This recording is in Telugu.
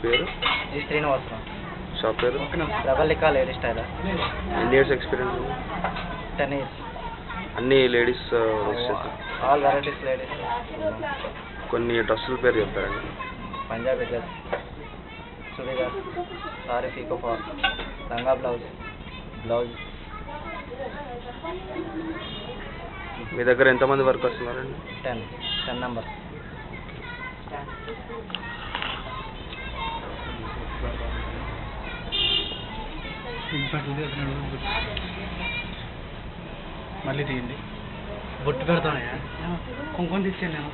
పేరు? ఇది శ్రీనివాసరావు. షాప్ పేరు? Ravalika ladies tailor. ఎన్ని ఇయర్స్ ఎక్స్పీరియన్స్? 10 years. అన్ని లేడీస్ ఆల్ వెరైటీస్ లేడీస్. కొన్ని డ్రెస్సుల పేరు చెప్తారండి? Punjabi dress, churidar, sari, picot fall, లంగా బ్లౌజ్. మీ దగ్గర ఎంతమంది వర్క్ వస్తున్నారండి? 10 numbers. మళ్ళీ తీయండి. బొట్టు పెడతానయ్యా, కుంకుమ తీసుకెళ్ళాను.